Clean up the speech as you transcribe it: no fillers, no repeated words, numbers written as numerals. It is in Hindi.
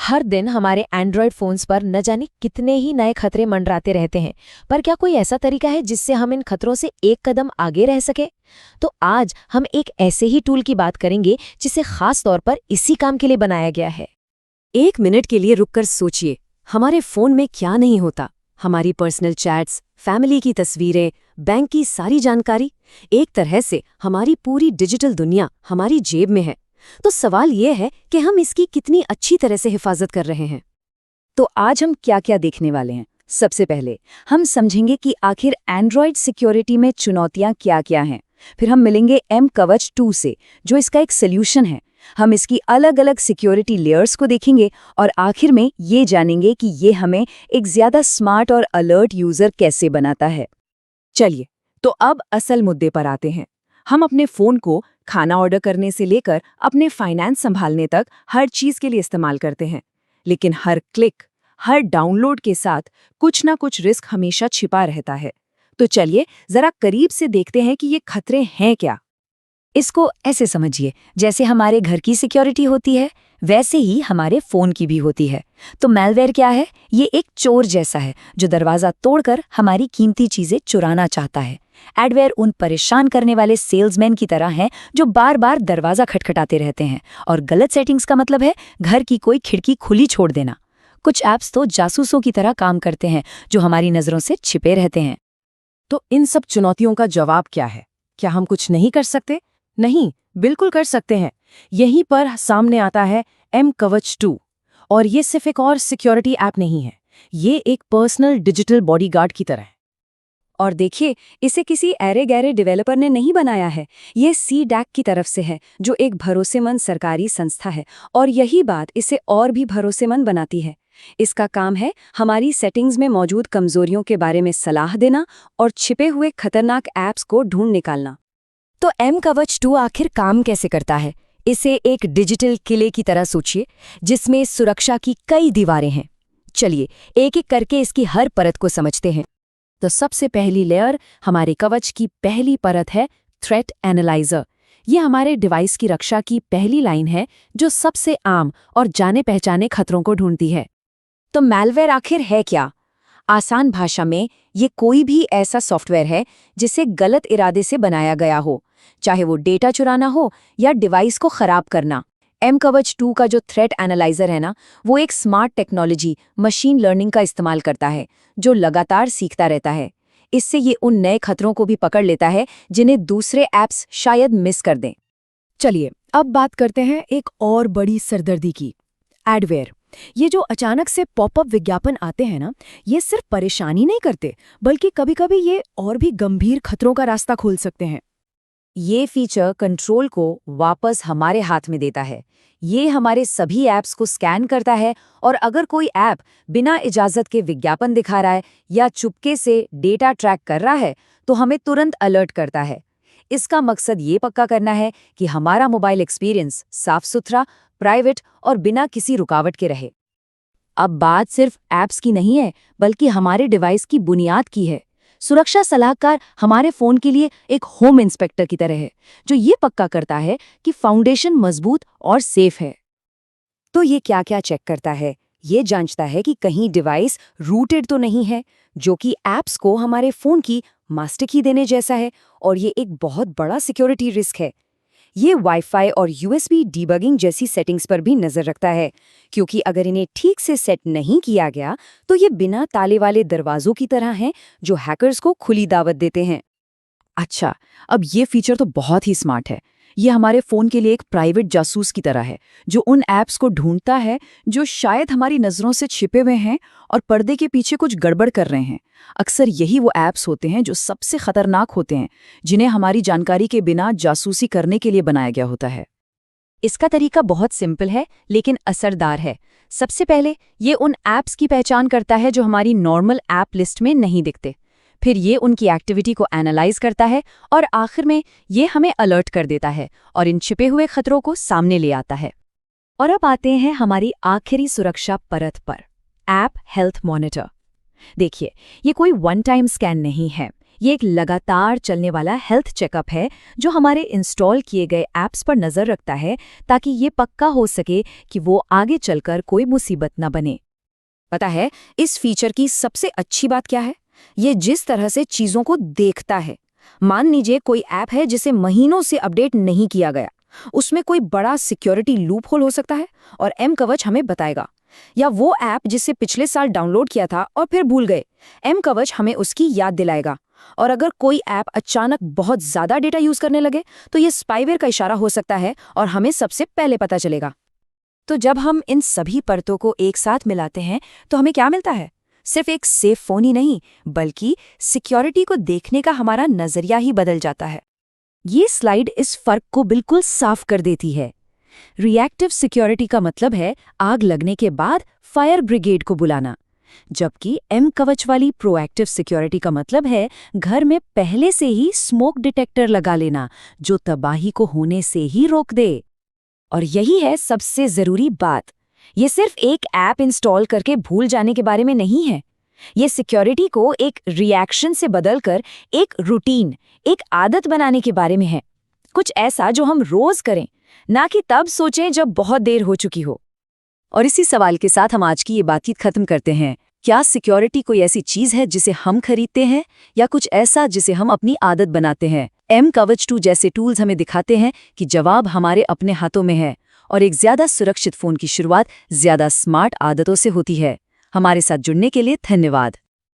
हर दिन हमारे एंड्रॉयड फोन्स पर न जाने कितने ही नए खतरे मंडराते रहते हैं, पर क्या कोई ऐसा तरीका है जिससे हम इन खतरों से एक कदम आगे रह सके? तो आज हम एक ऐसे ही टूल की बात करेंगे जिसे खास तौर पर इसी काम के लिए बनाया गया है। 1 मिनट के लिए रुककर सोचिए, हमारे फोन में क्या नहीं होता। हमारी पर्सनल चैट्स, फैमिली की तस्वीरें, बैंक की सारी जानकारी, एक तरह से हमारी पूरी डिजिटल दुनिया हमारी जेब में है। तो सवाल ये है कि हम इसकी कितनी अच्छी तरह से हिफाजत कर रहे हैं। तो आज हम क्या क्या देखने वाले हैं। सबसे पहले हम समझेंगे कि आखिर एंड्रॉयड सिक्योरिटी में चुनौतियां क्या क्या हैं। फिर हम मिलेंगे M-Kavach 2 से, जो इसका एक सोल्यूशन है। हम इसकी अलग अलग सिक्योरिटी लेयर्स को देखेंगे और आखिर में ये जानेंगे कि ये हमें एक ज्यादा स्मार्ट और अलर्ट यूजर कैसे बनाता है। चलिए, तो अब असल मुद्दे पर आते हैं। हम अपने फ़ोन को खाना ऑर्डर करने से लेकर अपने फाइनेंस संभालने तक हर चीज़ के लिए इस्तेमाल करते हैं। लेकिन हर क्लिक, हर डाउनलोड के साथ कुछ ना कुछ रिस्क हमेशा छिपा रहता है। तो चलिए ज़रा करीब से देखते हैं कि ये खतरे हैं क्या। इसको ऐसे समझिए, जैसे हमारे घर की सिक्योरिटी होती है, वैसे ही हमारे फ़ोन की भी होती है। तो मैलवेयर क्या है? ये एक चोर जैसा है जो दरवाज़ा तोड़कर हमारी कीमती चीज़ें चुराना चाहता है। एडवेयर उन परेशान करने वाले सेल्समैन की तरह हैं जो बार बार दरवाज़ा खटखटाते रहते हैं। और गलत सेटिंग्स का मतलब है घर की कोई खिड़की खुली छोड़ देना। कुछ ऐप्स तो जासूसों की तरह काम करते हैं जो हमारी नज़रों से छिपे रहते हैं। तो इन सब चुनौतियों का जवाब क्या है? क्या हम कुछ नहीं कर सकते? नहीं, बिल्कुल कर सकते हैं। यहीं पर सामने आता है M-Kavach 2। और ये सिर्फ एक और सिक्योरिटी ऐप नहीं है, ये एक पर्सनल डिजिटल बॉडीगार्ड की तरह है। और देखिए, इसे किसी ऐरे गैरे डेवलपर ने नहीं बनाया है। ये CDAC की तरफ से है, जो एक भरोसेमंद सरकारी संस्था है। और यही बात इसे और भी भरोसेमंद बनाती है। इसका काम है हमारी सेटिंग्स में मौजूद कमजोरियों के बारे में सलाह देना और छिपे हुए खतरनाक ऐप्स को ढूंढ निकालना। तो M-Kavach 2 आखिर काम कैसे करता है? इसे एक डिजिटल किले की तरह सोचिए, जिसमें सुरक्षा की कई दीवारें हैं। चलिए एक एक करके इसकी हर परत को समझते हैं। तो सबसे पहली लेयर, हमारे कवच की पहली परत है थ्रेट एनालाइजर। ये हमारे डिवाइस की रक्षा की पहली लाइन है जो सबसे आम और जाने पहचाने खतरों को ढूंढती है। तो मैलवेयर आखिर है क्या? आसान भाषा में, ये कोई भी ऐसा सॉफ्टवेयर है जिसे गलत इरादे से बनाया गया हो, चाहे वो डेटा चुराना हो या डिवाइस को खराब करना। M-Kavach 2 का जो थ्रेट एनालाइजर है ना, वो एक स्मार्ट टेक्नोलॉजी, मशीन लर्निंग का इस्तेमाल करता है, जो लगातार सीखता रहता है। इससे ये उन नए खतरों को भी पकड़ लेता है जिन्हें दूसरे ऐप्स शायद मिस कर दें। चलिए अब बात करते हैं एक और बड़ी सरदर्दी की, एडवेयर। ये जो अचानक से पॉपअप विज्ञापन आते हैं ना, ये सिर्फ परेशानी नहीं करते, बल्कि कभी-कभी ये और भी गंभीर खतरों का रास्ता खोल सकते हैं। ये फीचर कंट्रोल को वापस हमारे हाथ में देता है। ये हमारे सभी ऐप्स को स्कैन करता है और अगर कोई ऐप बिना इजाज़त के विज्ञापन दिखा रहा है या चुपके से डेटा ट्रैक कर रहा है, तो हमें तुरंत अलर्ट करता है। इसका मकसद ये पक्का करना है कि हमारा मोबाइल एक्सपीरियंस साफ-सुथरा, प्राइवेट और बिना किसी रुकावट के रहे। अब बात सिर्फ ऐप्स की नहीं है, बल्कि हमारे डिवाइस की बुनियाद की है। सुरक्षा सलाहकार हमारे फ़ोन के लिए एक होम इंस्पेक्टर की तरह है, जो ये पक्का करता है कि फाउंडेशन मजबूत और सेफ है। तो ये क्या क्या चेक करता है? ये जांचता है कि कहीं डिवाइस रूटेड तो नहीं है, जो कि ऐप्स को हमारे फ़ोन की मास्टर की देने जैसा है, और ये एक बहुत बड़ा सिक्योरिटी रिस्क है। ये वाईफाई और USB डीबगिंग जैसी सेटिंग्स पर भी नज़र रखता है, क्योंकि अगर इन्हें ठीक से सेट नहीं किया गया तो ये बिना ताले वाले दरवाजों की तरह हैं जो हैकर्स को खुली दावत देते हैं। अच्छा, अब ये फीचर तो बहुत ही स्मार्ट है। ये हमारे फ़ोन के लिए एक प्राइवेट जासूस की तरह है, जो उन ऐप्स को ढूंढता है जो शायद हमारी नज़रों से छिपे हुए हैं और पर्दे के पीछे कुछ गड़बड़ कर रहे हैं। अक्सर यही वो ऐप्स होते हैं जो सबसे खतरनाक होते हैं, जिन्हें हमारी जानकारी के बिना जासूसी करने के लिए बनाया गया होता है। इसका तरीका बहुत सिंपल है लेकिन असरदार है। सबसे पहले ये उन ऐप्स की पहचान करता है जो हमारी नॉर्मल ऐप लिस्ट में नहीं दिखते। फिर ये उनकी एक्टिविटी को एनालाइज करता है और आखिर में ये हमें अलर्ट कर देता है और इन छिपे हुए खतरों को सामने ले आता है। और अब आते हैं हमारी आखिरी सुरक्षा परत पर, ऐप हेल्थ मॉनिटर। देखिए, ये कोई वन टाइम स्कैन नहीं है। ये एक लगातार चलने वाला हेल्थ चेकअप है जो हमारे इंस्टॉल किए गए ऐप्स पर नज़र रखता है ताकि ये पक्का हो सके कि वो आगे चलकर कोई मुसीबत न बने। पता है इस फीचर की सबसे अच्छी बात क्या है? ये जिस तरह से चीज़ों को देखता है। मान लीजिए कोई ऐप है जिसे महीनों से अपडेट नहीं किया गया, उसमें कोई बड़ा सिक्योरिटी लूप होल हो सकता है और एम कवच हमें बताएगा। या वो ऐप जिसे पिछले साल डाउनलोड किया था और फिर भूल गए, एम कवच हमें उसकी याद दिलाएगा। और अगर कोई ऐप अचानक बहुत ज़्यादा डेटा यूज़ करने लगे तो ये स्पाईवेयर का इशारा हो सकता है और हमें सबसे पहले पता चलेगा। तो जब हम इन सभी परतों को एक साथ मिलाते हैं तो हमें क्या मिलता है? सिर्फ एक सेफ फोन ही नहीं, बल्कि सिक्योरिटी को देखने का हमारा नजरिया ही बदल जाता है। ये स्लाइड इस फर्क को बिल्कुल साफ कर देती है। रिएक्टिव सिक्योरिटी का मतलब है आग लगने के बाद फायर ब्रिगेड को बुलाना, जबकि एम कवच वाली प्रोएक्टिव सिक्योरिटी का मतलब है घर में पहले से ही स्मोक डिटेक्टर लगा लेना जो तबाही को होने से ही रोक दे। और यही है सबसे जरूरी बात, ये सिर्फ एक ऐप इंस्टॉल करके भूल जाने के बारे में नहीं है। ये सिक्योरिटी को एक रिएक्शन से बदलकर एक रूटीन, एक आदत बनाने के बारे में है। कुछ ऐसा जो हम रोज करें, ना कि तब सोचें जब बहुत देर हो चुकी हो। और इसी सवाल के साथ हम आज की ये बातचीत खत्म करते हैं। क्या सिक्योरिटी कोई ऐसी चीज है जिसे हम खरीदते हैं या कुछ ऐसा जिसे हम अपनी आदत बनाते हैं? एम कवच 2 जैसे टूल्स हमें दिखाते हैं कि जवाब हमारे अपने हाथों में है और एक ज्यादा सुरक्षित फोन की शुरुआत ज्यादा स्मार्ट आदतों से होती है। हमारे साथ जुड़ने के लिए धन्यवाद।